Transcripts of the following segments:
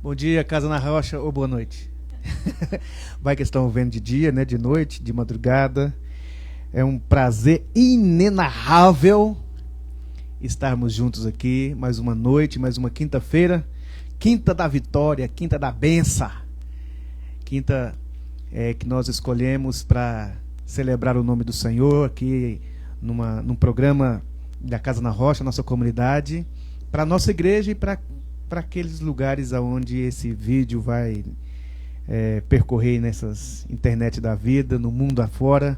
Bom dia, Casa na Rocha, ou boa noite. Vai que estão vendo de dia, né? De noite, de madrugada. É um prazer inenarrável estarmos juntos aqui. Mais uma noite, mais uma quinta-feira. Quinta da vitória, quinta da benção. Quinta que nós escolhemos para celebrar o nome do Senhor aqui num programa da Casa na Rocha, nossa comunidade, para a nossa igreja e para aqueles lugares onde esse vídeo vai percorrer nessas internet da vida, no mundo afora.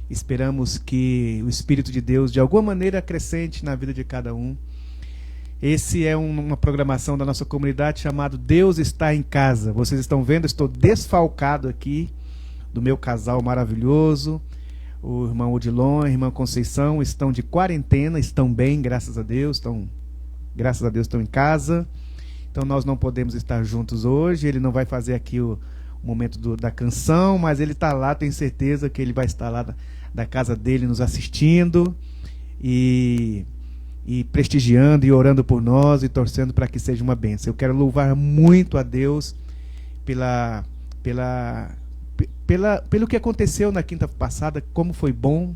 Esperamos que o Espírito de Deus, de alguma maneira, acrescente na vida de cada um. Esse é uma programação da nossa comunidade chamado Deus Está em Casa. Vocês estão vendo, estou desfalcado aqui do meu casal maravilhoso. O irmão Odilon, a irmã Conceição estão de quarentena, estão bem, graças a Deus, estão em casa. Então nós não podemos estar juntos hoje. Ele não vai fazer aqui o momento da canção, mas ele está lá, tenho certeza que ele vai estar lá da casa dele nos assistindo e prestigiando e orando por nós e torcendo para que seja uma bênção. Eu quero louvar muito a Deus pelo que aconteceu na quinta passada, como foi bom.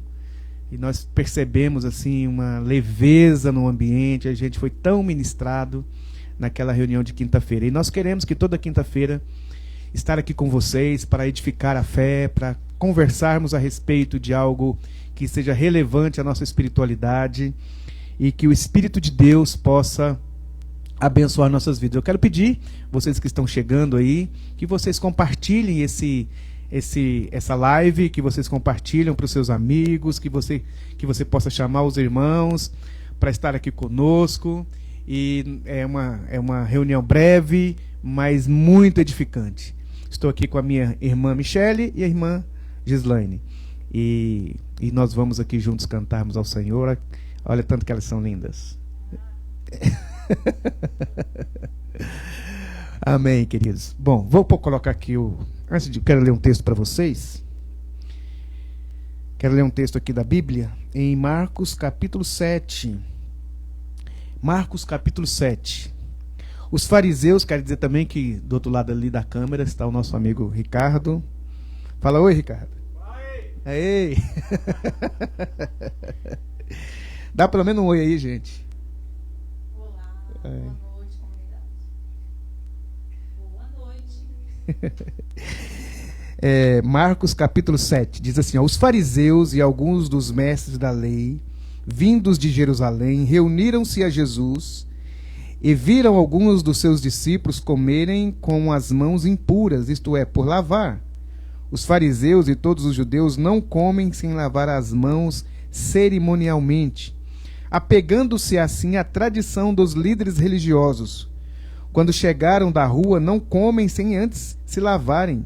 E nós percebemos assim uma leveza no ambiente, a gente foi tão ministrado naquela reunião de quinta-feira. E nós queremos que toda quinta-feira estar aqui com vocês para edificar a fé, para conversarmos a respeito de algo que seja relevante à nossa espiritualidade e que o Espírito de Deus possa abençoar nossas vidas. Eu quero pedir, vocês que estão chegando aí, que vocês compartilhem essa live, que vocês compartilhem para os seus amigos, que você possa chamar os irmãos para estar aqui conosco. E é uma reunião breve, mas muito edificante. Estou aqui com a minha irmã Michele e a irmã Gislaine. E nós vamos aqui juntos cantarmos ao Senhor. Olha tanto que elas são lindas. Amém, queridos. Bom, vou colocar aqui quero ler um texto para vocês. Quero ler um texto aqui da Bíblia, em Marcos capítulo 7. Marcos capítulo 7. Os fariseus, quero dizer também que do outro lado ali da câmera está o nosso amigo Ricardo. Fala oi, Ricardo. Oi. Ei. Dá pelo menos um oi aí, gente. Olá, boa noite, comunidade. Boa noite. Marcos capítulo 7 diz assim: os fariseus e alguns dos mestres da lei, vindos de Jerusalém, reuniram-se a Jesus e viram alguns dos seus discípulos comerem com as mãos impuras, isto é, por lavar. Os fariseus e todos os judeus não comem sem lavar as mãos cerimonialmente, apegando-se assim à tradição dos líderes religiosos. Quando chegaram da rua, não comem sem antes se lavarem,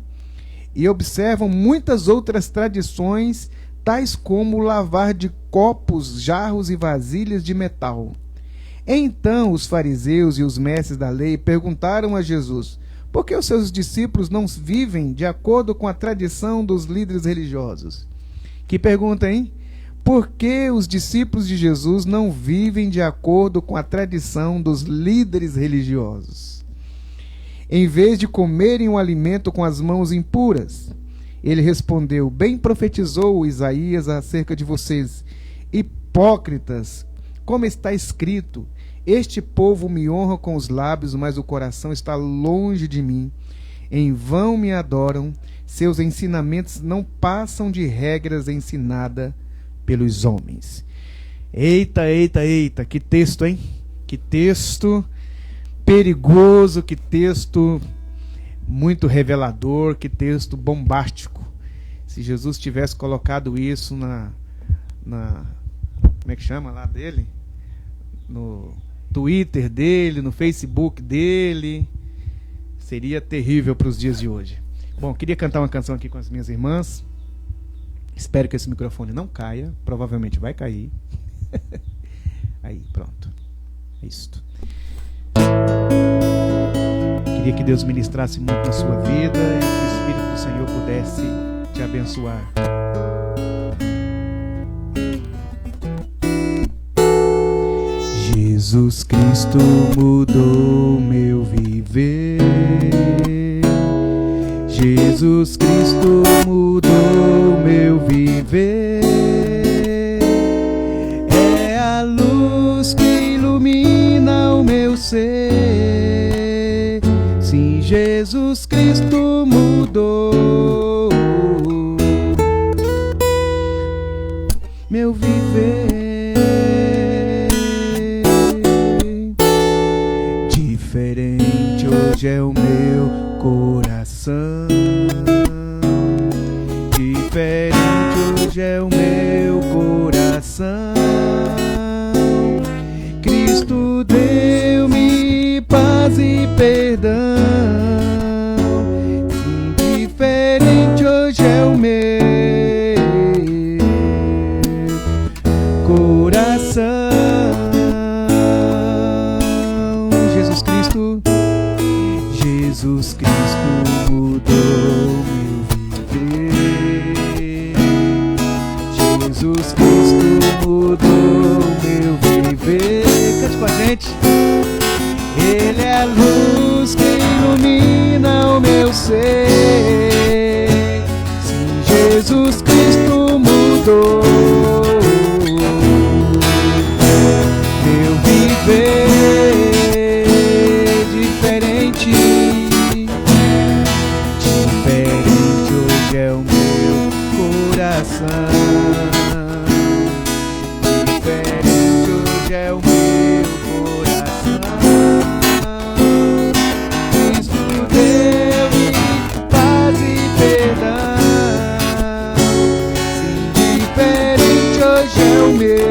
e observam muitas outras tradições, tais como o lavar de copos, jarros e vasilhas de metal. Então os fariseus e os mestres da lei perguntaram a Jesus: por que os seus discípulos não vivem de acordo com a tradição dos líderes religiosos? Que pergunta, hein? Por que os discípulos de Jesus não vivem de acordo com a tradição dos líderes religiosos? Em vez de comerem um alimento com as mãos impuras, ele respondeu: bem profetizou Isaías acerca de vocês, hipócritas, como está escrito: este povo me honra com os lábios, mas o coração está longe de mim. Em vão me adoram, seus ensinamentos não passam de regras ensinadas pelos homens. Eita, eita, eita, que texto, hein? Que texto perigoso, que texto muito revelador, que texto bombástico. Se Jesus tivesse colocado isso como é que chama lá dele? No Twitter dele, no Facebook dele, seria terrível para os dias de hoje. Bom, queria cantar uma canção aqui com as minhas irmãs. Espero que esse microfone não caia. Provavelmente vai cair. Aí, pronto. É isto. Queria que Deus ministrasse muito na sua vida e que o Espírito do Senhor pudesse te abençoar. Jesus Cristo mudou meu viver. Jesus Cristo mudou meu viver. É a luz que ilumina o meu ser. Sim, Jesus Cristo mudou meu viver. Diferente hoje é o meu coração. Diferente hoje é o meu coração. Cristo deu-me paz e perdão. Sim, diferente hoje é o meu coração. Jesus Cristo, Jesus Cristo mudou meu viver. Jesus Cristo mudou meu viver. Cante com a gente. Ele é a luz que ilumina o meu ser. Sim, Jesus Cristo mudou meu viver. Diferente hoje é o meu coração. Diferente hoje é o meu coração. Cristo deu-me paz e perdão. Sim, diferente hoje é o meu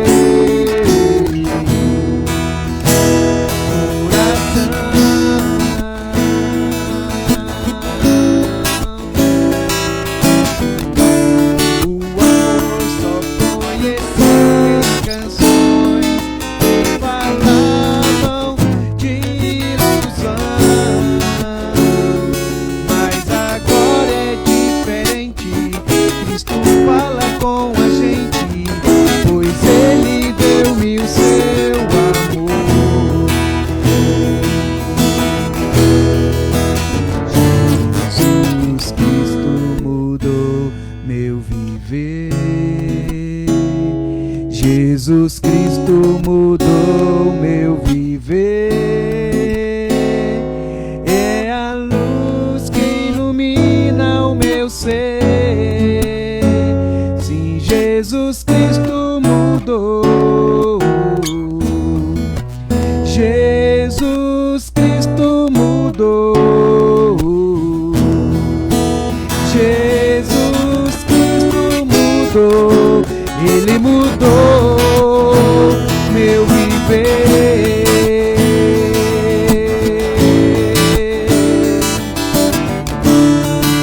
Jesus Cristo mudou meu viver. É a luz que ilumina o meu ser. Sim, Jesus Cristo mudou. Jesus Cristo mudou. Jesus Cristo mudou. Ele mudou meu viver.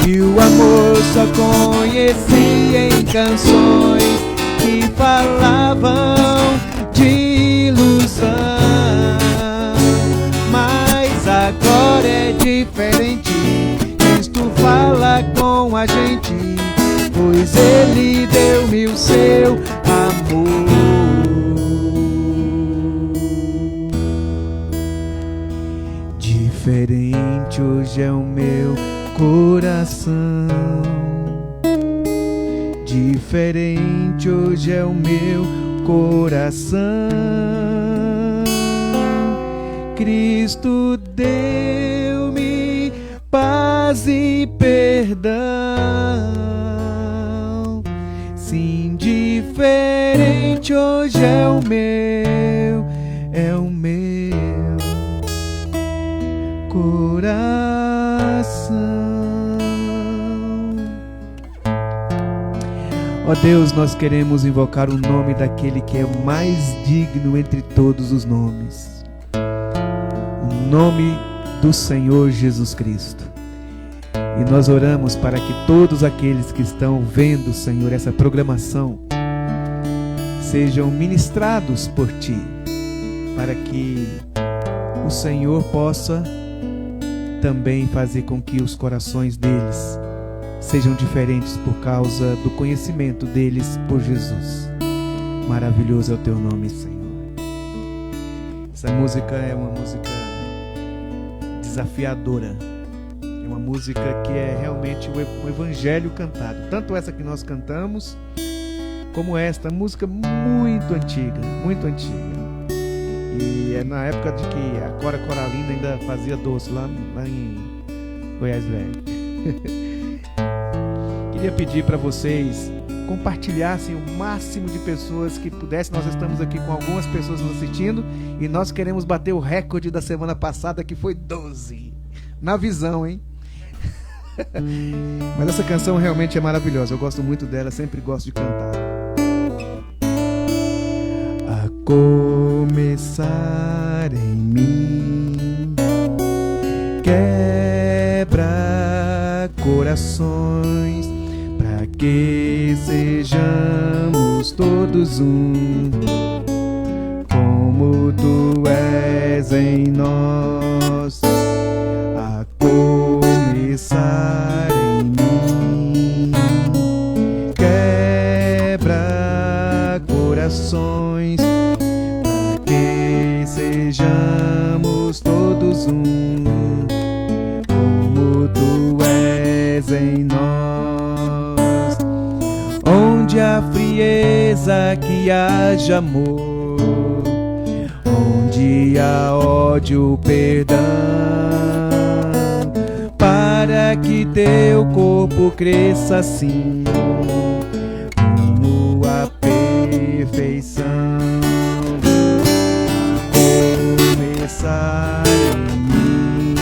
E o amor só conheci em canções que falavam de ilusão. Mas agora é diferente. Cristo fala com a gente, pois Ele deu-me o seu amor. Diferente hoje é o meu coração. Diferente hoje é o meu coração. Cristo deu-me paz e perdão. Sim, diferente hoje é o meu coração. Ó Deus, nós queremos invocar o nome daquele que é o mais digno entre todos os nomes, o nome do Senhor Jesus Cristo. E nós oramos para que todos aqueles que estão vendo, Senhor, essa programação sejam ministrados por Ti, para que o Senhor possa também fazer com que os corações deles sejam diferentes por causa do conhecimento deles por Jesus. Maravilhoso é o Teu nome, Senhor. Essa música é uma música desafiadora. É uma música que é realmente o evangelho cantado. Tanto essa que nós cantamos, como esta música muito antiga, muito antiga. E é na época de que a Cora Coralina ainda fazia doce lá em Goiás Velho. Queria pedir para vocês compartilhassem o máximo de pessoas que pudessem. Nós estamos aqui com algumas pessoas nos assistindo e nós queremos bater o recorde da semana passada, que foi 12. Na visão, hein? Mas essa canção realmente é maravilhosa. Eu gosto muito dela, sempre gosto de cantar. A começar em mim, quebra corações, para que sejamos todos um, como tu és em nós. A começar em mim, quebra corações, para que sejamos todos um, como tu és em nós. Onde há frieza, que haja amor, onde há ódio, perdão, para que teu corpo cresça assim, rumo à perfeição. Começar em mim,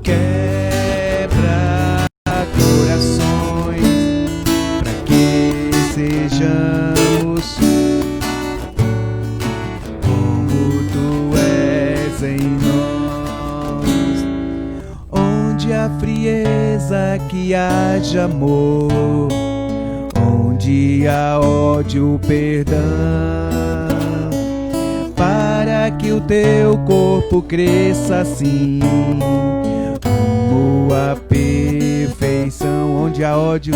quebra corações, para que sejamos como tu és em nós. Onde há frieza, que haja amor, onde há ódio, perdão, para que o teu corpo cresça assim, rumo à perfeição. Onde há ódio,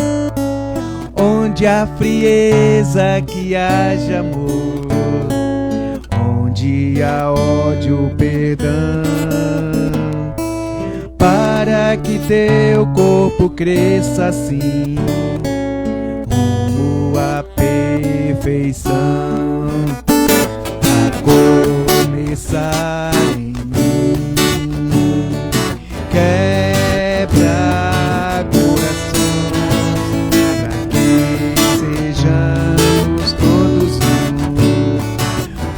onde há frieza, que haja amor, onde há ódio, perdão, para que teu corpo cresça assim, rumo à perfeição. A começar em mim, quebra corações, para que sejamos todos um,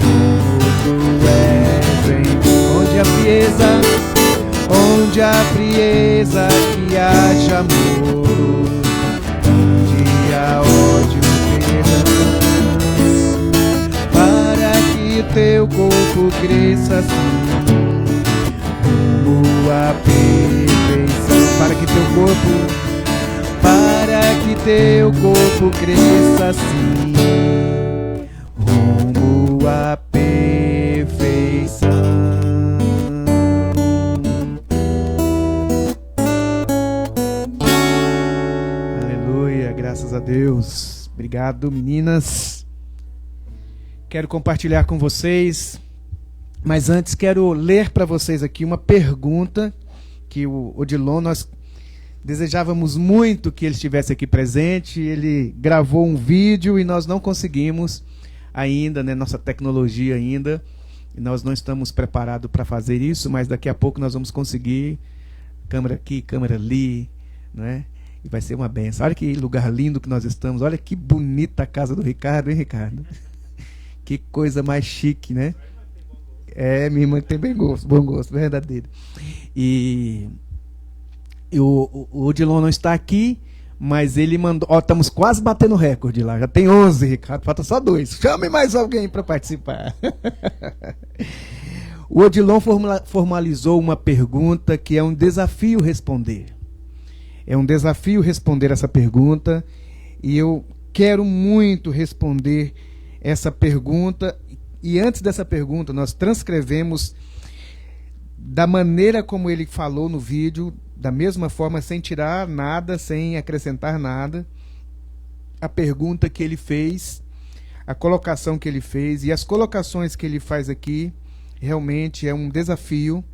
como tu és em mim. Onde há frieza, onde há frieza, que haja amor, onde há ódio, perdão, para que teu corpo cresça assim, rumo à perfeição. Para que teu corpo cresça assim, rumo à perfeição. Graças a Deus. Obrigado, meninas. Quero compartilhar com vocês, mas antes quero ler para vocês aqui uma pergunta que o Odilon, nós desejávamos muito que ele estivesse aqui presente. Ele gravou um vídeo e nós não conseguimos ainda, né, nossa tecnologia ainda, e nós não estamos preparados para fazer isso, mas daqui a pouco nós vamos conseguir. Câmera aqui, câmera ali, né? E vai ser uma benção. Olha que lugar lindo que nós estamos. Olha que bonita a casa do Ricardo, hein, Ricardo? Que coisa mais chique, né? É, minha irmã tem bom gosto, verdadeiro. E o Odilon não está aqui, mas ele mandou... Ó, estamos quase batendo recorde lá. Já tem 11, Ricardo. Falta só 2. Chame mais alguém para participar. O Odilon formalizou uma pergunta que é um desafio responder. É um desafio responder essa pergunta, e eu quero muito responder essa pergunta. E antes dessa pergunta, nós transcrevemos da maneira como ele falou no vídeo, da mesma forma, sem tirar nada, sem acrescentar nada, a pergunta que ele fez a colocação que ele fez, e as colocações que ele faz aqui realmente é um desafio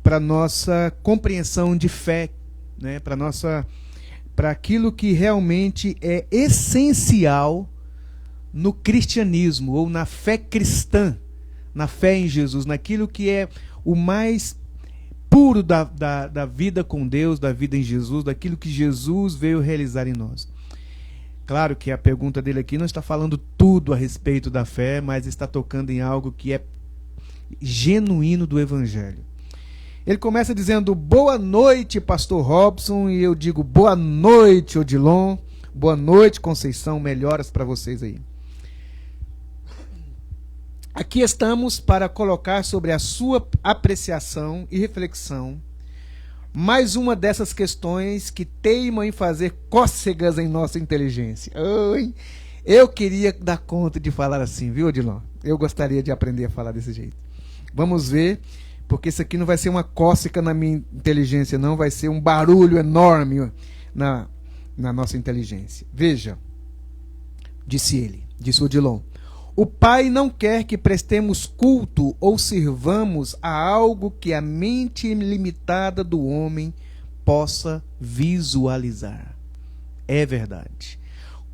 para nossa compreensão de fé, né? Para aquilo que realmente é essencial no cristianismo, ou na fé cristã, na fé em Jesus, naquilo que é o mais puro da vida com Deus, da vida em Jesus, daquilo que Jesus veio realizar em nós. Claro que a pergunta dele aqui não está falando tudo a respeito da fé, mas está tocando em algo que é genuíno do Evangelho. Ele começa dizendo: boa noite, pastor Robson, e eu digo boa noite, Odilon, boa noite, Conceição, melhoras para vocês aí. Aqui estamos para colocar sobre a sua apreciação e reflexão mais uma dessas questões que teimam em fazer cócegas em nossa inteligência. Oi, eu queria dar conta de falar assim, viu, Odilon? Eu gostaria de aprender a falar desse jeito. Vamos ver, porque isso aqui não vai ser uma cócega na minha inteligência, não, vai ser um barulho enorme na nossa inteligência. Veja, disse Odilon: o Pai não quer que prestemos culto ou sirvamos a algo que a mente limitada do homem possa visualizar. É verdade.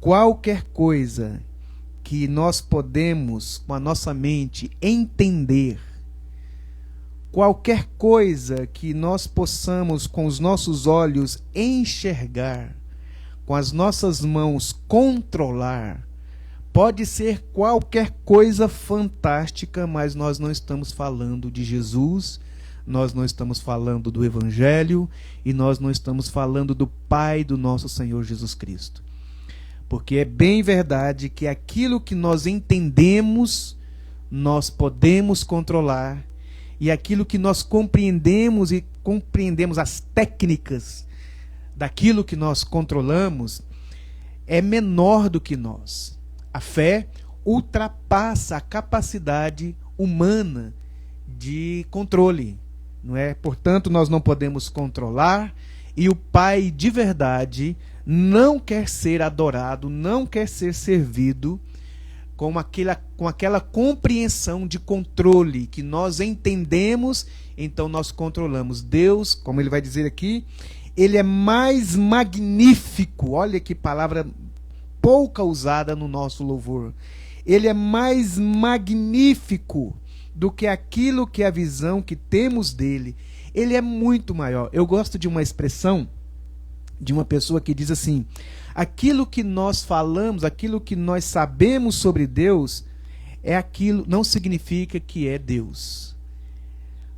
Qualquer coisa que nós podemos, com a nossa mente, entender, qualquer coisa que nós possamos, com os nossos olhos, enxergar, com as nossas mãos, controlar, pode ser qualquer coisa fantástica, mas nós não estamos falando de Jesus, nós não estamos falando do Evangelho e nós não estamos falando do Pai do nosso Senhor Jesus Cristo. Porque é bem verdade que aquilo que nós entendemos, nós podemos controlar, e aquilo que nós compreendemos as técnicas daquilo que nós controlamos, é menor do que nós. A fé ultrapassa a capacidade humana de controle, não é? Portanto, nós não podemos controlar, e o Pai de verdade não quer ser adorado, não quer ser servido com aquela compreensão de controle que nós entendemos, então nós controlamos. Deus, como ele vai dizer aqui, ele é mais magnífico. Olha que palavra pouca usada no nosso louvor. Ele é mais magnífico do que aquilo que é a visão que temos dele. Ele é muito maior. Eu gosto de uma expressão de uma pessoa que diz assim: aquilo que nós falamos, aquilo que nós sabemos sobre Deus, não significa que é Deus.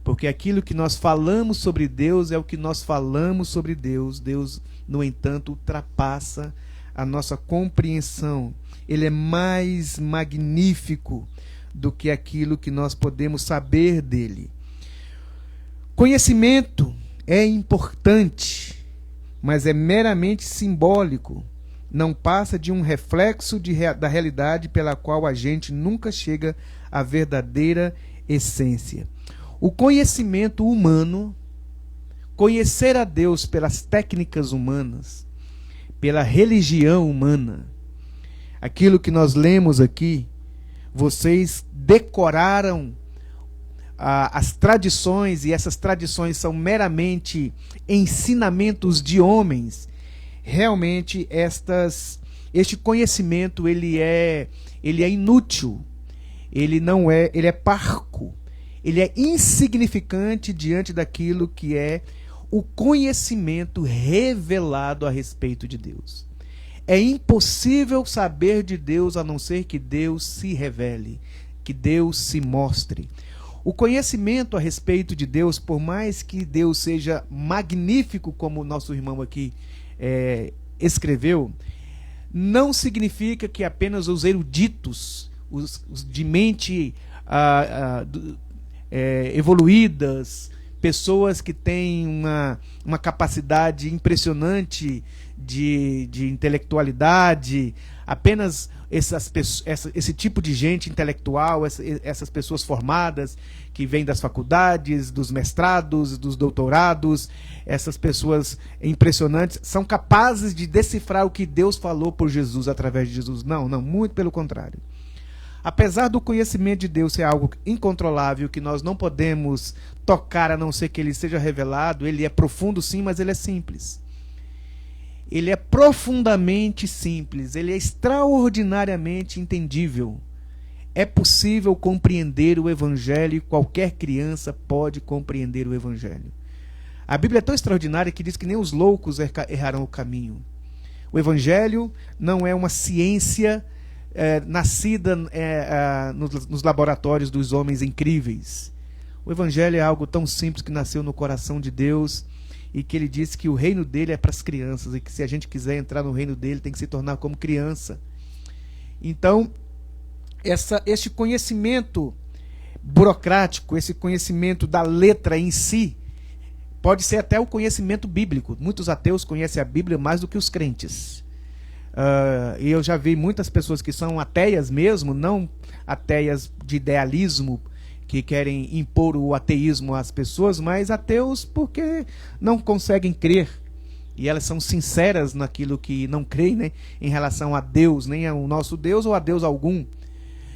Porque aquilo que nós falamos sobre Deus é o que nós falamos sobre Deus. Deus, no entanto, ultrapassa a nossa compreensão. Ele é mais magnífico do que aquilo que nós podemos saber dele. Conhecimento é importante, mas é meramente simbólico. Não passa de um reflexo da realidade pela qual a gente nunca chega à verdadeira essência. O conhecimento humano, conhecer a Deus pelas técnicas humanas, pela religião humana, aquilo que nós lemos aqui, vocês decoraram as tradições, e essas tradições são meramente ensinamentos de homens. Realmente este conhecimento ele é inútil, ele é parco, ele é insignificante diante daquilo que é o conhecimento revelado a respeito de Deus. É impossível saber de Deus a não ser que Deus se revele, que Deus se mostre. O conhecimento a respeito de Deus, por mais que Deus seja magnífico, como o nosso irmão aqui escreveu, não significa que apenas os eruditos, os de mente evoluídas, pessoas que têm uma capacidade impressionante de intelectualidade, apenas esse tipo de gente intelectual, essas pessoas formadas, que vêm das faculdades, dos mestrados, dos doutorados, essas pessoas impressionantes, são capazes de decifrar o que Deus falou por Jesus, através de Jesus. Não, muito pelo contrário. Apesar do conhecimento de Deus ser algo incontrolável, que nós não podemos tocar a não ser que ele seja revelado, ele é profundo sim, mas ele é simples. Ele é profundamente simples, ele é extraordinariamente entendível. É possível compreender o Evangelho e qualquer criança pode compreender o Evangelho. A Bíblia é tão extraordinária que diz que nem os loucos errarão o caminho. O Evangelho não é uma ciência nascida nos laboratórios dos homens incríveis. O Evangelho é algo tão simples que nasceu no coração de Deus e que ele disse que o reino dele é para as crianças e que se a gente quiser entrar no reino dele tem que se tornar como criança. Então, este conhecimento burocrático, esse conhecimento da letra em si, pode ser até o conhecimento bíblico. Muitos ateus conhecem a Bíblia mais do que os crentes. E eu já vi muitas pessoas que são ateias mesmo, não ateias de idealismo, que querem impor o ateísmo às pessoas, mas ateus porque não conseguem crer. E elas são sinceras naquilo que não creem, né, em relação a Deus, nem ao nosso Deus ou a Deus algum.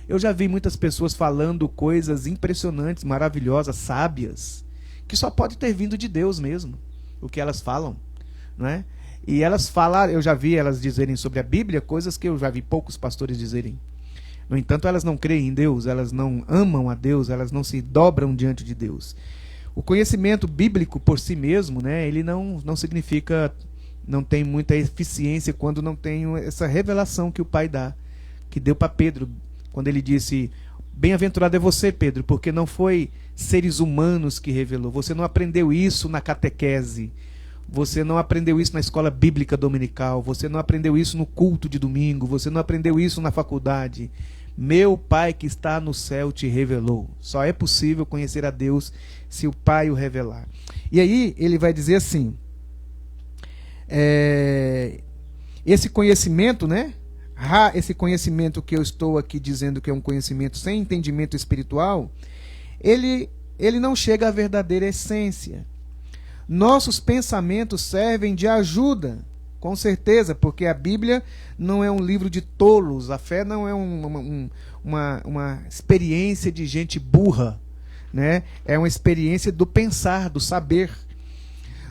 Eu já vi muitas pessoas falando coisas impressionantes, maravilhosas, sábias, que só pode ter vindo de Deus mesmo, o que elas falam, não é? E elas falaram, eu já vi elas dizerem sobre a Bíblia coisas que eu já vi poucos pastores dizerem. No entanto, elas não creem em Deus, elas não amam a Deus, elas não se dobram diante de Deus. O conhecimento bíblico por si mesmo, né, ele não significa, não tem muita eficiência quando não tem essa revelação que o Pai dá, que deu para Pedro, quando ele disse: bem-aventurado é você, Pedro, porque não foi seres humanos que revelou, você não aprendeu isso na catequese, você não aprendeu isso na escola bíblica dominical, você não aprendeu isso no culto de domingo, você não aprendeu isso na faculdade. Meu Pai que está no céu te revelou. Só é possível conhecer a Deus se o Pai o revelar. E aí ele vai dizer assim, esse conhecimento, né? Esse conhecimento que eu estou aqui dizendo que é um conhecimento sem entendimento espiritual, ele não chega à verdadeira essência. Nossos pensamentos servem de ajuda, com certeza, porque a Bíblia não é um livro de tolos, a fé não é uma experiência de gente burra, né? É uma experiência do pensar, do saber.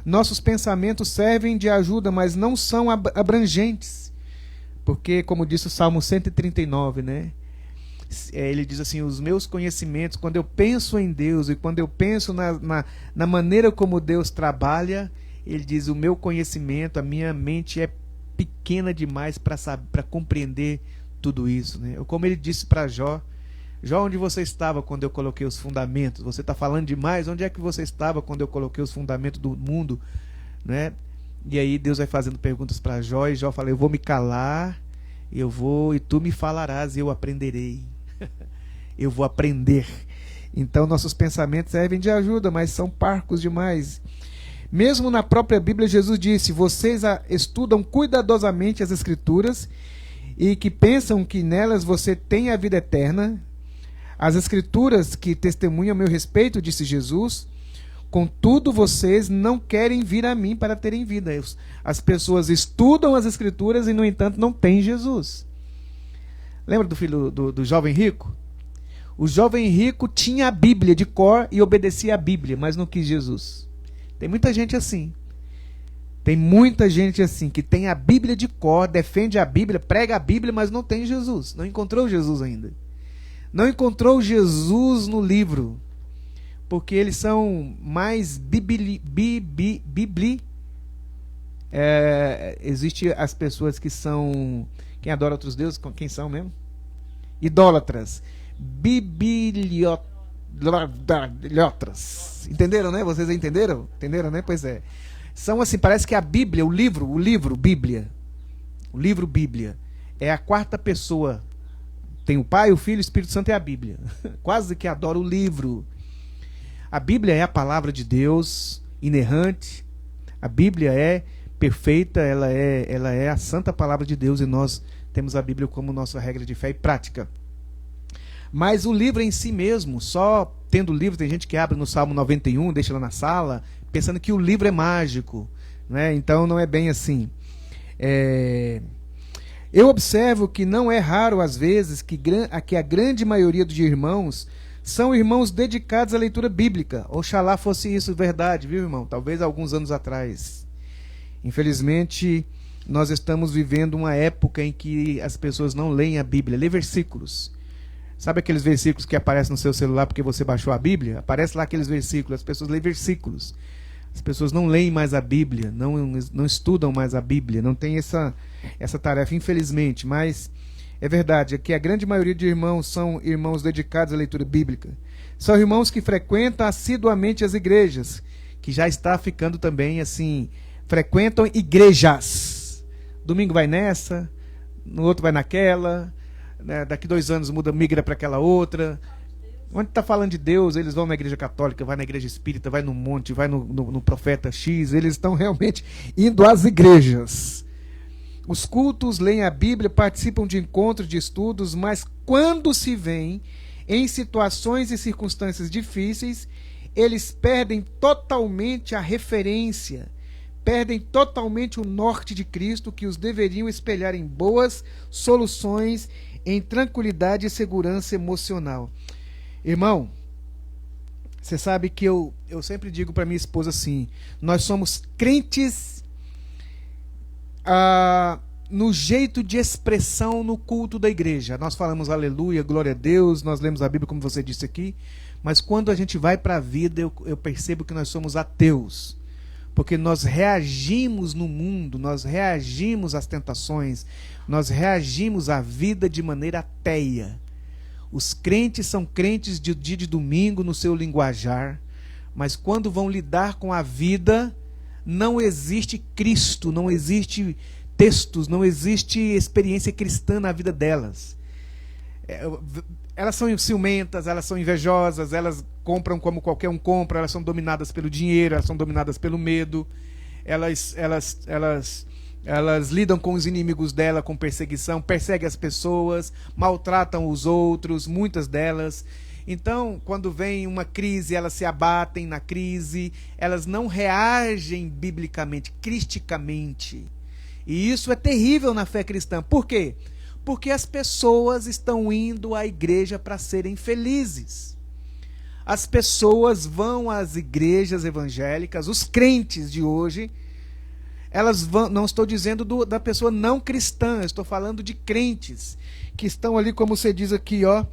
Nossos pensamentos servem de ajuda, mas não são abrangentes, porque, como disse o Salmo 139, né? Ele diz assim: os meus conhecimentos, quando eu penso em Deus e quando eu penso na maneira como Deus trabalha, ele diz: o meu conhecimento, a minha mente é pequena demais para compreender tudo isso, né? Como ele disse para Jó: Jó, onde você estava quando eu coloquei os fundamentos? Você está falando demais? Onde é que você estava quando eu coloquei os fundamentos do mundo, né? E aí Deus vai fazendo perguntas para Jó, e Jó fala: eu vou me calar, e tu me falarás e eu aprenderei. Eu vou aprender. Então nossos pensamentos servem de ajuda, mas são parcos demais. Mesmo na própria Bíblia, Jesus disse: vocês estudam cuidadosamente as Escrituras e que pensam que nelas você tem a vida eterna. As Escrituras que testemunham a meu respeito, disse Jesus, contudo vocês não querem vir a mim para terem vida. As pessoas estudam as Escrituras e, no entanto, não têm Jesus. Lembra do filho do jovem rico? O jovem rico tinha a Bíblia de cor e obedecia a Bíblia, mas não quis Jesus. Tem muita gente assim. Tem muita gente assim, que tem a Bíblia de cor, defende a Bíblia, prega a Bíblia, mas não tem Jesus. Não encontrou Jesus ainda. Não encontrou Jesus no livro. Porque eles são mais existe as pessoas que são... Quem adora outros deuses, quem são mesmo? Idólatras. Bibliotras. Entenderam, né? Vocês entenderam? Entenderam, né? Pois é. São assim, parece que a Bíblia, o livro Bíblia, o livro Bíblia, é a quarta pessoa. Tem o Pai, o Filho, o Espírito Santo e a Bíblia. Quase que adora o livro. A Bíblia é a palavra de Deus, inerrante. A Bíblia é perfeita, ela é a santa palavra de Deus, e nós temos a Bíblia como nossa regra de fé e prática. Mas o livro em si mesmo, só tendo o livro, tem gente que abre no Salmo 91, deixa lá na sala, pensando que o livro é mágico, né? Então não é bem assim. Eu observo que não é raro, às vezes, que a grande maioria dos irmãos são irmãos dedicados à leitura bíblica. Oxalá fosse isso verdade, viu, irmão? Talvez alguns anos atrás. Infelizmente, nós estamos vivendo uma época em que as pessoas não leem a Bíblia, lê versículos. Sabe aqueles versículos que aparecem no seu celular porque você baixou a Bíblia? Aparece lá aqueles versículos, as pessoas leem versículos. As pessoas não leem mais a Bíblia, não estudam mais a Bíblia, não tem essa tarefa, infelizmente. Mas é verdade, que a grande maioria de irmãos são irmãos dedicados à leitura bíblica. São irmãos que frequentam assiduamente as igrejas, que já está ficando também assim, frequentam igrejas. Domingo vai nessa, no outro vai naquela, né? Daqui 2 anos migra para aquela outra. Onde está falando de Deus, eles vão na igreja católica, vai na igreja espírita, vai no monte, vai no profeta X, eles estão realmente indo às igrejas. Os cultos, leem a Bíblia, participam de encontros, de estudos, mas quando se veem em situações e circunstâncias difíceis, eles perdem totalmente a referência, perdem totalmente o norte de Cristo, que os deveriam espelhar em boas soluções, em tranquilidade e segurança emocional. Irmão, você sabe que eu sempre digo para minha esposa assim, nós somos crentes no jeito de expressão no culto da igreja. Nós falamos aleluia, glória a Deus, nós lemos a Bíblia como você disse aqui, mas quando a gente vai para a vida, eu percebo que nós somos ateus, porque nós reagimos no mundo, nós reagimos às tentações, nós reagimos à vida de maneira ateia. Os crentes são crentes de dia de domingo no seu linguajar, mas quando vão lidar com a vida, não existe Cristo, não existe textos, não existe experiência cristã na vida delas. Elas são ciumentas, elas são invejosas, elas compram como qualquer um compra, elas são dominadas pelo dinheiro, elas são dominadas pelo medo, elas lidam com os inimigos dela com perseguição, perseguem as pessoas, maltratam os outros, muitas delas. Então, quando vem uma crise, elas se abatem na crise, elas não reagem biblicamente, cristicamente. E isso é terrível na fé cristã. Por quê? Porque as pessoas estão indo à igreja para serem felizes. As pessoas vão às igrejas evangélicas, os crentes de hoje, elas vão, não estou dizendo da pessoa não cristã, estou falando de crentes que estão ali, como você diz aqui, ó.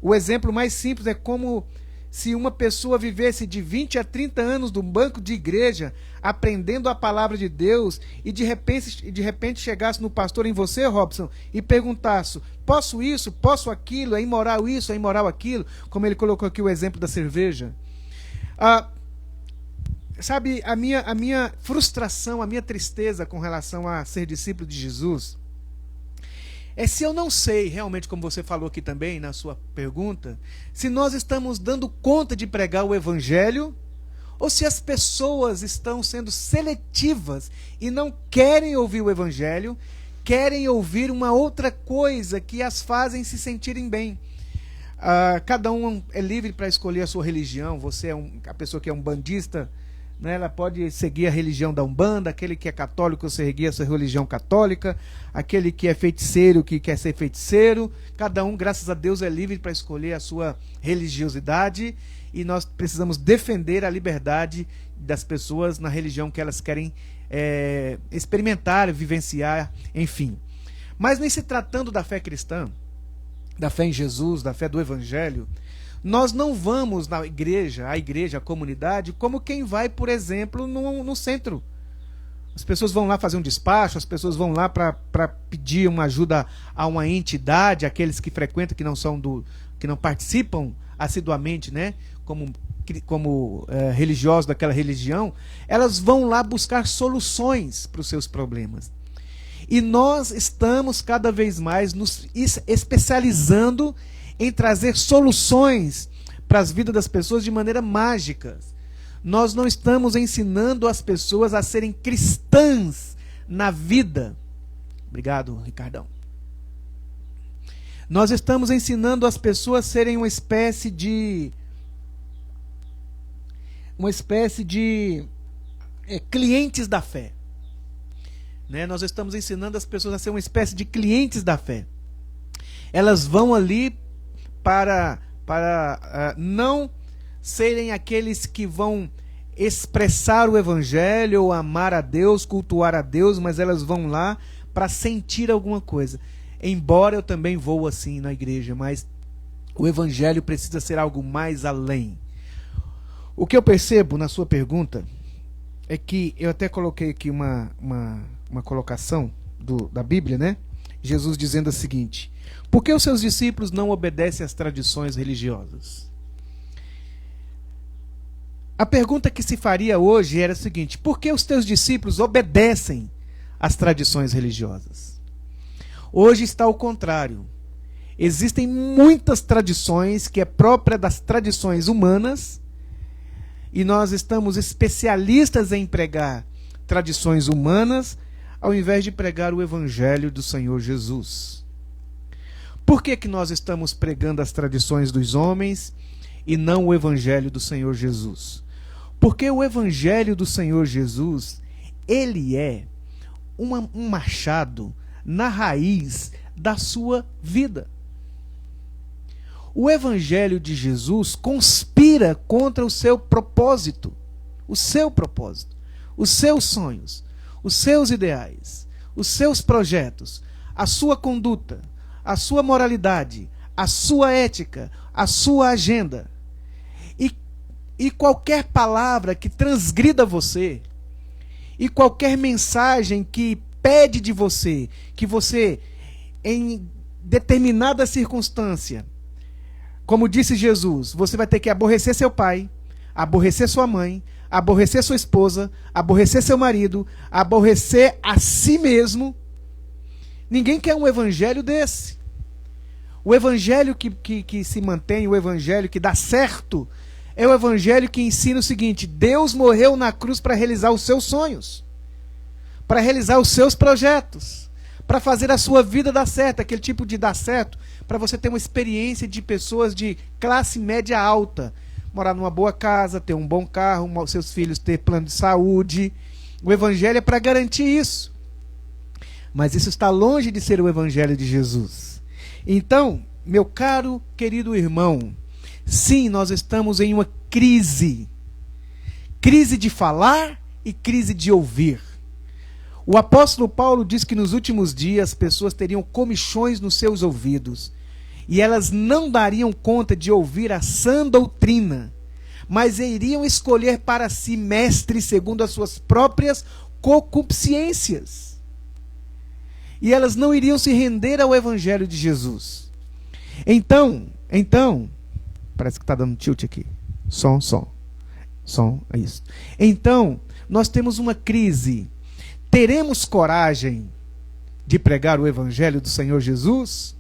O exemplo mais simples é como se uma pessoa vivesse de 20 a 30 anos no banco de igreja, aprendendo a palavra de Deus, e de repente chegasse no pastor, em você, Robson, e perguntasse, posso isso, posso aquilo, é imoral isso, é imoral aquilo, como ele colocou aqui o exemplo da cerveja. Sabe, a minha frustração, a minha tristeza com relação a ser discípulo de Jesus, é se eu não sei, realmente, como você falou aqui também na sua pergunta, se nós estamos dando conta de pregar o evangelho, ou se as pessoas estão sendo seletivas e não querem ouvir o evangelho, querem ouvir uma outra coisa que as fazem se sentirem bem. Cada um é livre para escolher a sua religião. Você é a pessoa que é umbandista, né, ela pode seguir a religião da Umbanda, aquele que é católico seguir a sua religião católica, aquele que é feiticeiro que quer ser feiticeiro. Cada um, graças a Deus, é livre para escolher a sua religiosidade, e nós precisamos defender a liberdade das pessoas na religião que elas querem experimentar, vivenciar, enfim. Mas nem se tratando da fé cristã, da fé em Jesus, da fé do Evangelho, nós não vamos na igreja, a comunidade, como quem vai, por exemplo, no centro. As pessoas vão lá fazer um despacho, as pessoas vão lá para pedir uma ajuda a uma entidade, aqueles que frequentam, que não participam assiduamente, né, como religiosos daquela religião, elas vão lá buscar soluções para os seus problemas. E nós estamos cada vez mais nos especializando em trazer soluções para as vidas das pessoas de maneira mágica. Nós não estamos ensinando as pessoas a serem cristãs na vida. Obrigado, Ricardão. Nós estamos ensinando as pessoas a serem uma espécie de clientes da fé. Né? Nós estamos ensinando as pessoas a ser uma espécie de clientes da fé. Elas vão ali para não serem aqueles que vão expressar o evangelho, ou amar a Deus, cultuar a Deus, mas elas vão lá para sentir alguma coisa. Embora eu também vou assim na igreja, mas o evangelho precisa ser algo mais além. O que eu percebo na sua pergunta é que eu até coloquei aqui uma colocação da Bíblia, né? Jesus dizendo o seguinte: por que os seus discípulos não obedecem às tradições religiosas? A pergunta que se faria hoje era a seguinte: por que os teus discípulos obedecem às tradições religiosas? Hoje está ao contrário. Existem muitas tradições que é própria das tradições humanas, e nós estamos especialistas em pregar tradições humanas ao invés de pregar o evangelho do Senhor Jesus. Por que nós estamos pregando as tradições dos homens e não o evangelho do Senhor Jesus? Porque o evangelho do Senhor Jesus, ele é um machado na raiz da sua vida. O evangelho de Jesus conspira contra o seu propósito, os seus sonhos, os seus ideais, os seus projetos, a sua conduta, a sua moralidade, a sua ética, a sua agenda. E qualquer palavra que transgrida você, e qualquer mensagem que pede de você, que você, em determinada circunstância, como disse Jesus, você vai ter que aborrecer seu pai, aborrecer sua mãe, aborrecer sua esposa, aborrecer seu marido, aborrecer a si mesmo. Ninguém quer um evangelho desse. O evangelho que se mantém, o evangelho que dá certo, é o evangelho que ensina o seguinte: Deus morreu na cruz para realizar os seus sonhos, para realizar os seus projetos, para fazer a sua vida dar certo. Aquele tipo de dar certo para você ter uma experiência de pessoas de classe média alta, morar numa boa casa, ter um bom carro, seus filhos ter plano de saúde. O evangelho é para garantir isso. Mas isso está longe de ser o evangelho de Jesus. Então, meu caro, querido irmão, sim, nós estamos em uma crise. Crise de falar e crise de ouvir. O apóstolo Paulo diz que nos últimos dias as pessoas teriam comichões nos seus ouvidos, e elas não dariam conta de ouvir a sã doutrina, mas iriam escolher para si mestres segundo as suas próprias concupiscências. E elas não iriam se render ao evangelho de Jesus. Então, parece que está dando tilt aqui. Som, é isso. Então, nós temos uma crise. Teremos coragem de pregar o evangelho do Senhor Jesus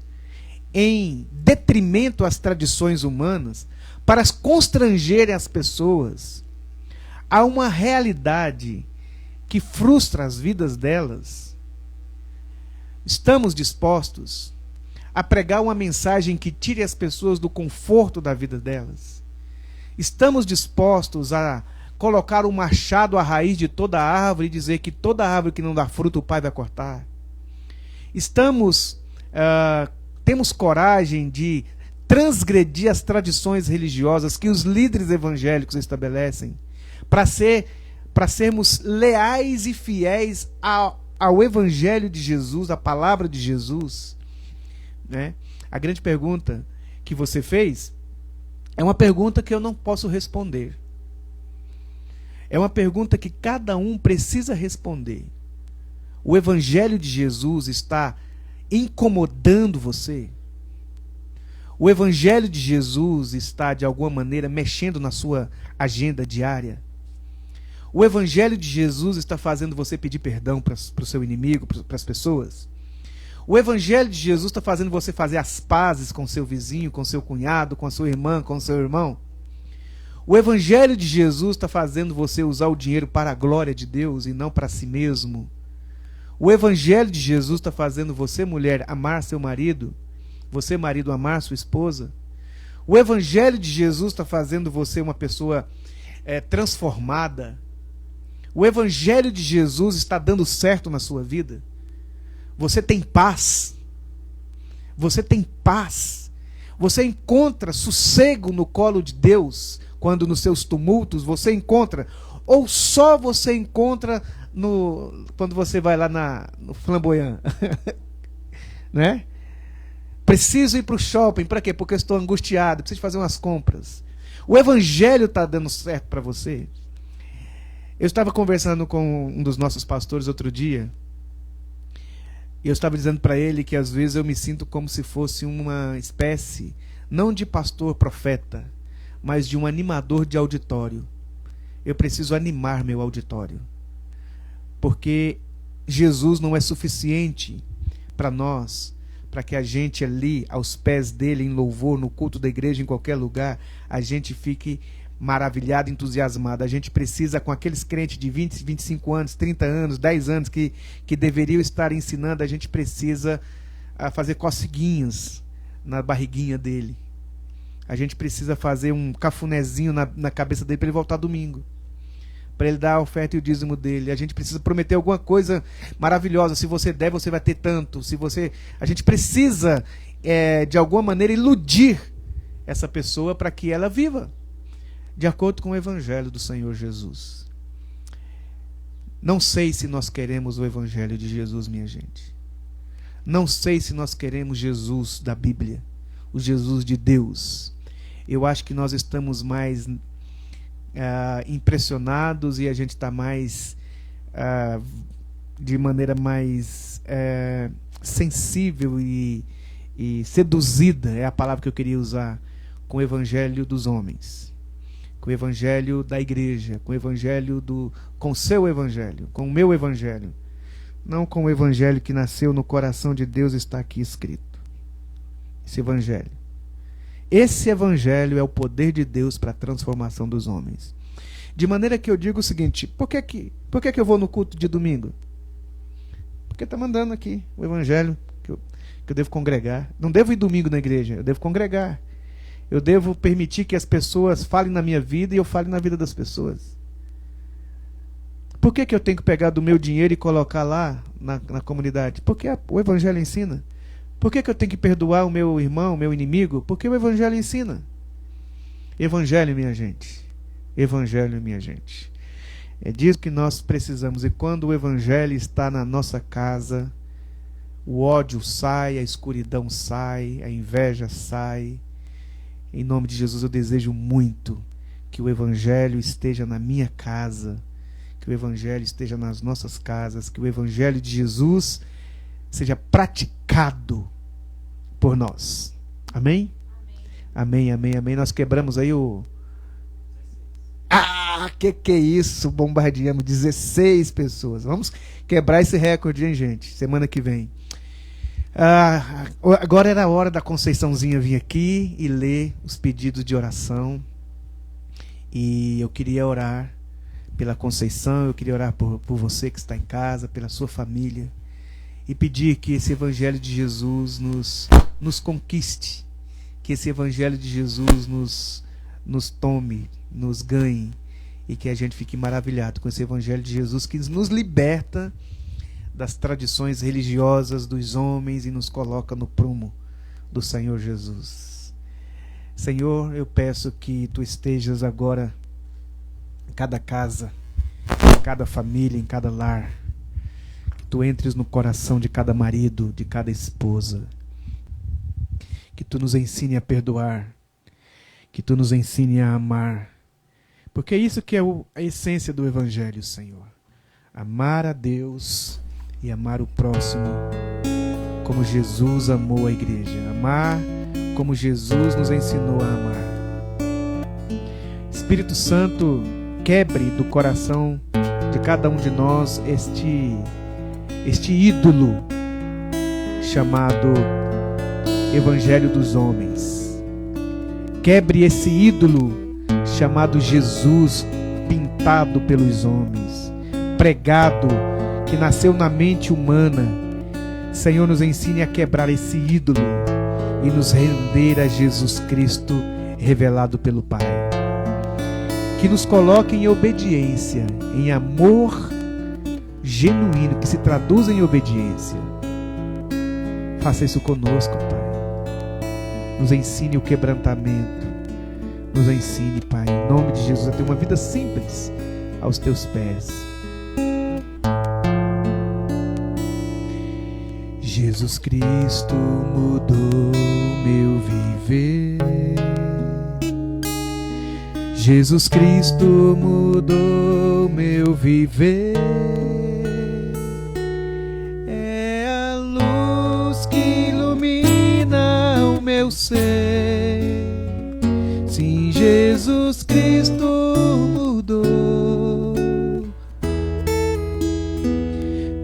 em detrimento às tradições humanas, para constrangerem as pessoas a uma realidade que frustra as vidas delas? Estamos dispostos a pregar uma mensagem que tire as pessoas do conforto da vida delas? Estamos dispostos a colocar um machado à raiz de toda árvore e dizer que toda árvore que não dá fruto o Pai vai cortar? Temos coragem de transgredir as tradições religiosas que os líderes evangélicos estabelecem para sermos leais e fiéis ao evangelho de Jesus, à palavra de Jesus? Né? A grande pergunta que você fez é uma pergunta que eu não posso responder. É uma pergunta que cada um precisa responder. O evangelho de Jesus está incomodando você? O evangelho de Jesus está, de alguma maneira, mexendo na sua agenda diária? O evangelho de Jesus está fazendo você pedir perdão para o seu inimigo, para as pessoas? O evangelho de Jesus está fazendo você fazer as pazes com seu vizinho, com seu cunhado, com a sua irmã, com o seu irmão? O evangelho de Jesus está fazendo você usar o dinheiro para a glória de Deus e não para si mesmo? O Evangelho de Jesus está fazendo você, mulher, amar seu marido, você, marido, amar sua esposa. O Evangelho de Jesus está fazendo você uma pessoa transformada. O Evangelho de Jesus está dando certo na sua vida. Você tem paz. Você tem paz. Você encontra sossego no colo de Deus quando nos seus tumultos você encontra. Ou só você encontra quando você vai lá no Flamboyant. Né? Preciso ir para o shopping. Para quê? Porque eu estou angustiado. Preciso fazer umas compras. O Evangelho está dando certo para você. Eu estava conversando com um dos nossos pastores outro dia. E eu estava dizendo para ele que às vezes eu me sinto como se fosse uma espécie, não de pastor profeta, mas de um animador de auditório. Eu preciso animar meu auditório. Porque Jesus não é suficiente para nós, para que a gente ali, aos pés dele, em louvor, no culto da igreja, em qualquer lugar, a gente fique maravilhado, entusiasmado. A gente precisa, com aqueles crentes de 20, 25 anos, 30 anos, 10 anos, que deveriam estar ensinando, a gente precisa fazer coceguinhas na barriguinha dele. A gente precisa fazer um cafunézinho na cabeça dele para ele voltar domingo, para ele dar a oferta e o dízimo dele. A gente precisa prometer alguma coisa maravilhosa. Se você der, você vai ter tanto. A gente precisa, de alguma maneira, iludir essa pessoa para que ela viva de acordo com o Evangelho do Senhor Jesus. Não sei se nós queremos o Evangelho de Jesus, minha gente. Não sei se nós queremos Jesus da Bíblia, o Jesus de Deus. Eu acho que nós estamos mais impressionados e a gente está mais, de maneira mais sensível e seduzida, é a palavra que eu queria usar, com o Evangelho dos homens. Com o Evangelho da igreja, com o Evangelho com o seu Evangelho, com o meu Evangelho. Não com o Evangelho que nasceu no coração de Deus, está aqui escrito. Esse Evangelho é o poder de Deus para a transformação dos homens. De maneira que eu digo o seguinte: por que eu vou no culto de domingo? Porque está mandando aqui o Evangelho que eu devo congregar. Não devo ir domingo na igreja, eu devo congregar. Eu devo permitir que as pessoas falem na minha vida e eu fale na vida das pessoas. Por que eu tenho que pegar do meu dinheiro e colocar lá na comunidade? Porque o Evangelho ensina. Por que eu tenho que perdoar o meu irmão, o meu inimigo? Porque o Evangelho ensina. Evangelho, minha gente. Evangelho, minha gente. É disso que nós precisamos. E quando o Evangelho está na nossa casa, o ódio sai, a escuridão sai, a inveja sai. Em nome de Jesus, eu desejo muito que o Evangelho esteja na minha casa, que o Evangelho esteja nas nossas casas, que o Evangelho de Jesus seja praticado por nós. Amém? Amém, amém, amém. Nós quebramos aí o... que é isso? Bombardeamos 16 pessoas. Vamos quebrar esse recorde, hein, gente? Semana que vem. Agora era a hora da Conceiçãozinha vir aqui e ler os pedidos de oração. E eu queria orar pela Conceição, eu queria orar por você que está em casa, pela sua família, e pedir que esse Evangelho de Jesus nos conquiste, que esse Evangelho de Jesus nos tome, nos ganhe, e que a gente fique maravilhado com esse Evangelho de Jesus que nos liberta das tradições religiosas dos homens e nos coloca no prumo do Senhor Jesus. Senhor, eu peço que Tu estejas agora em cada casa, em cada família, em cada lar. Que Tu entres no coração de cada marido, de cada esposa. Que Tu nos ensine a perdoar. Que Tu nos ensine a amar. Porque é isso que é a essência do Evangelho, Senhor. Amar a Deus e amar o próximo como Jesus amou a igreja. Amar como Jesus nos ensinou a amar. Espírito Santo, quebre do coração de cada um de nós este ídolo chamado Evangelho dos homens. Quebre esse ídolo chamado Jesus, pintado pelos homens, pregado, que nasceu na mente humana, Senhor, nos ensine a quebrar esse ídolo e nos render a Jesus Cristo revelado pelo Pai. Que nos coloque em obediência, em amor genuíno, que se traduz em obediência. Faça isso conosco, Pai. Nos ensine o quebrantamento. Nos ensine, Pai, em nome de Jesus, a ter uma vida simples aos teus pés. Jesus Cristo mudou meu viver. Jesus Cristo mudou meu viver. É a luz que ilumina o meu ser. Sim, Jesus Cristo mudou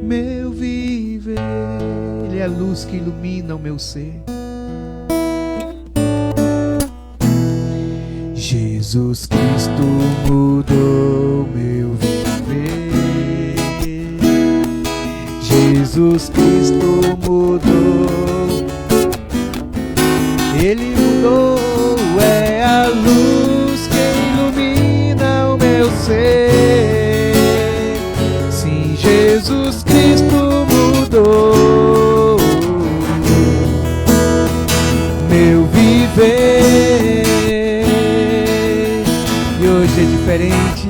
meu viver. Ele é a luz que ilumina o meu ser. Jesus Cristo mudou meu viver. Jesus Cristo mudou. Ele mudou, é a luz que ilumina o meu ser. Sim, Jesus Cristo mudou meu viver. Hoje é diferente,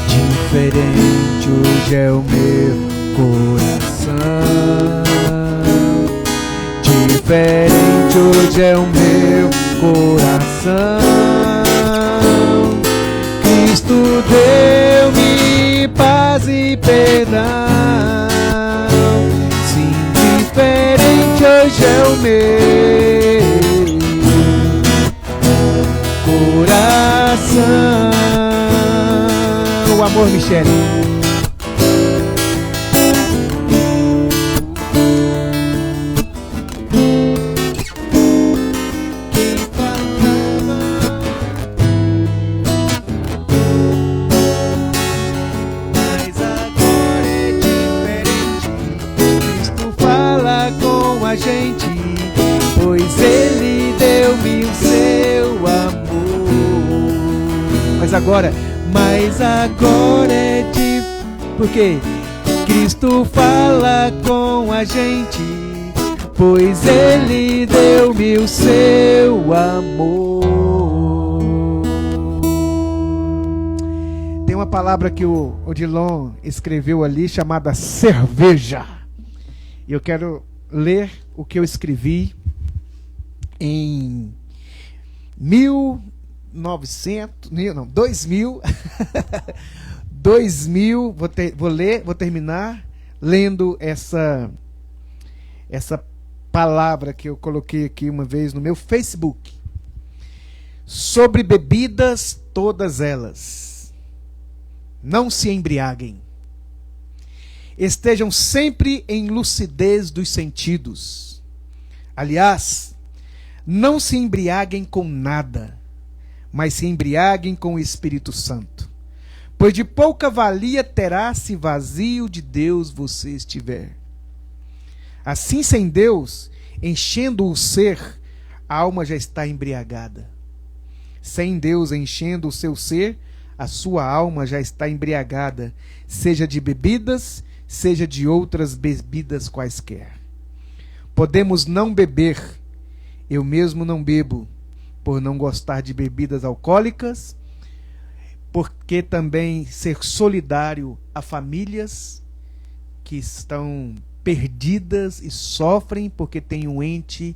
diferente hoje é o meu coração. Diferente hoje é o meu coração. Cristo deu-me paz e perdão. Sim, diferente hoje é o meu coração. O amor, Michele. Mas agora é diferente. Cristo fala com a gente, pois Ele deu-me o seu amor. Mas agora é de... Porque Cristo fala com a gente, pois Ele deu-me o seu amor. Tem uma palavra que o Odilon escreveu ali, chamada cerveja. E eu quero ler o que eu escrevi em 2000, vou terminar lendo essa palavra que eu coloquei aqui uma vez no meu Facebook. Sobre bebidas, todas elas, não se embriaguem. Estejam sempre em lucidez dos sentidos. Aliás, não se embriaguem com nada, mas se embriaguem com o Espírito Santo. Pois de pouca valia terá se vazio de Deus você estiver. Assim, sem Deus, enchendo o ser, a alma já está embriagada. Sem Deus enchendo o seu ser, a sua alma já está embriagada, seja de bebidas, seja de outras bebidas quaisquer. Podemos não beber, eu mesmo não bebo, por não gostar de bebidas alcoólicas, porque também ser solidário a famílias que estão perdidas e sofrem porque tem um ente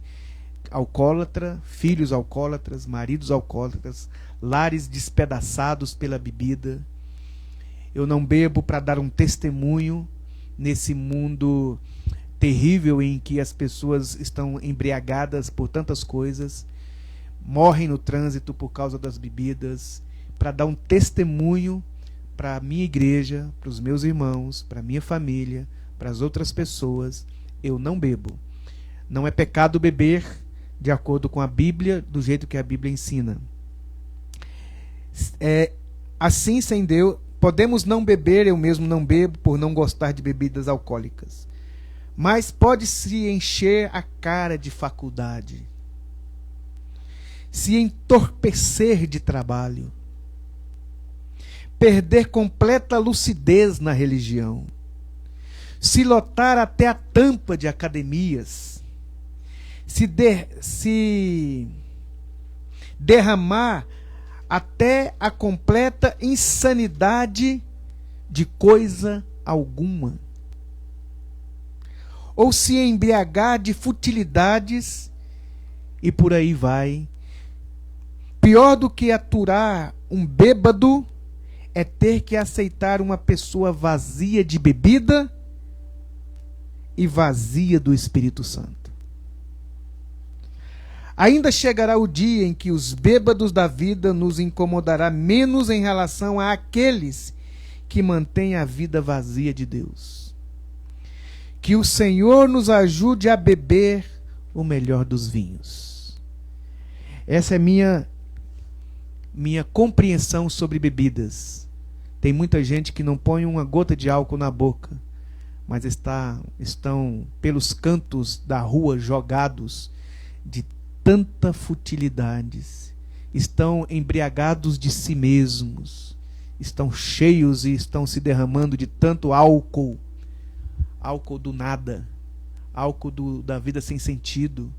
alcoólatra, filhos alcoólatras, maridos alcoólatras, lares despedaçados pela bebida. Eu não bebo para dar um testemunho nesse mundo terrível em que as pessoas estão embriagadas por tantas coisas, morrem no trânsito por causa das bebidas, para dar um testemunho para a minha igreja, para os meus irmãos, para a minha família, para as outras pessoas. Eu não bebo. Não é pecado beber, de acordo com a Bíblia, do jeito que a Bíblia ensina. Assim, sem Deus, Podemos não beber, eu mesmo não bebo por não gostar de bebidas alcoólicas. Mas pode-se encher a cara de faculdade, se entorpecer de trabalho, perder completa lucidez na religião, se lotar até a tampa de academias, se derramar até a completa insanidade de coisa alguma, ou se embriagar de futilidades, e por aí vai. Pior do que aturar um bêbado é ter que aceitar uma pessoa vazia de bebida e vazia do Espírito Santo. Ainda chegará o dia em que os bêbados da vida nos incomodará menos em relação àqueles que mantêm a vida vazia de Deus. Que o Senhor nos ajude a beber o melhor dos vinhos. Essa é minha compreensão sobre bebidas. Tem muita gente que não põe uma gota de álcool na boca, mas estão pelos cantos da rua jogados de tanta futilidades, estão embriagados de si mesmos, estão cheios e estão se derramando de tanto álcool do nada, álcool da vida sem sentido,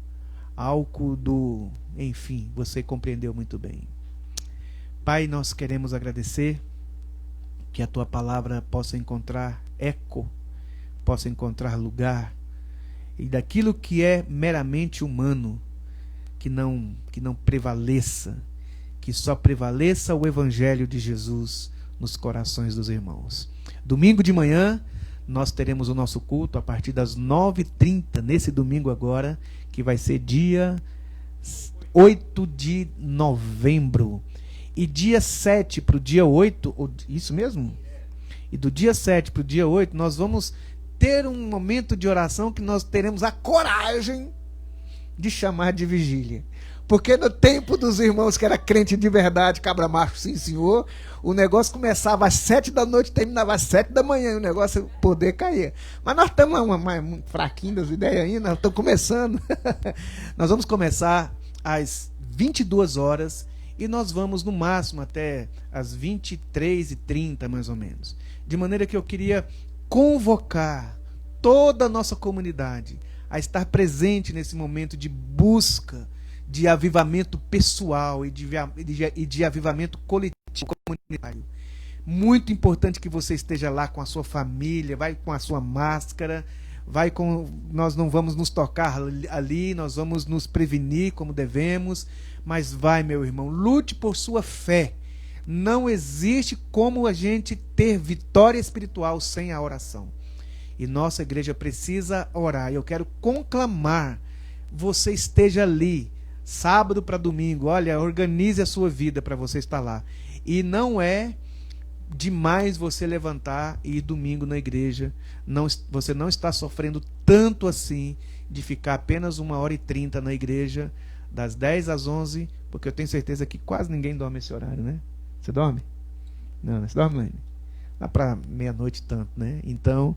álcool do... Enfim, você compreendeu muito bem. Pai, nós queremos agradecer que a Tua palavra possa encontrar eco, possa encontrar lugar, e daquilo que é meramente humano, que não prevaleça, que só prevaleça o Evangelho de Jesus nos corações dos irmãos. Domingo de manhã, nós teremos o nosso culto a partir das 9h30, nesse domingo agora, que vai ser dia 8 de novembro. E dia 7 para o dia 8, isso mesmo? E do dia 7 para o dia 8, nós vamos ter um momento de oração que nós teremos a coragem de chamar de vigília. Porque no tempo dos irmãos que era crente de verdade, cabra macho, sim senhor, o negócio começava às 7 da noite, terminava às 7 da manhã, e o negócio poder cair. Mas nós estamos mais fraquinhos das ideias ainda, nós estamos começando. Nós vamos começar às 22 horas e nós vamos no máximo até às 23h30 mais ou menos. De maneira que eu queria convocar toda a nossa comunidade a estar presente nesse momento de busca, de avivamento pessoal e de avivamento coletivo, comunitário. Muito importante que você esteja lá com a sua família, vai com a sua máscara, nós não vamos nos tocar ali, nós vamos nos prevenir como devemos, mas vai, meu irmão, lute por sua fé. Não existe como a gente ter vitória espiritual sem a oração. E nossa igreja precisa orar. Eu quero conclamar, você esteja ali, sábado para domingo, olha, organize a sua vida para você estar lá. E não é demais você levantar e ir domingo na igreja. Não, você não está sofrendo tanto assim de ficar apenas 1h30 na igreja, das 10 às 11, porque eu tenho certeza que quase ninguém dorme esse horário, né? Você dorme? Não, você dorme, Lene? Lá para meia-noite tanto, né? Então,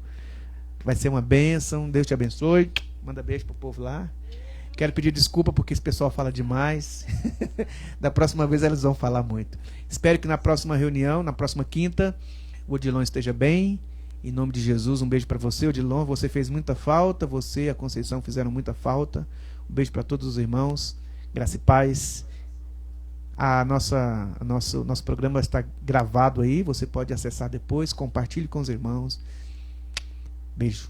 vai ser uma bênção. Deus te abençoe. Manda beijo pro povo lá. Quero pedir desculpa porque esse pessoal fala demais. Da próxima vez eles vão falar muito. Espero que na próxima reunião, na próxima quinta, o Odilon esteja bem. Em nome de Jesus, um beijo para você, Odilon. Você fez muita falta. Você e a Conceição fizeram muita falta. Um beijo para todos os irmãos. Graça e paz. Nosso programa está gravado aí. Você pode acessar depois. Compartilhe com os irmãos. Beijo.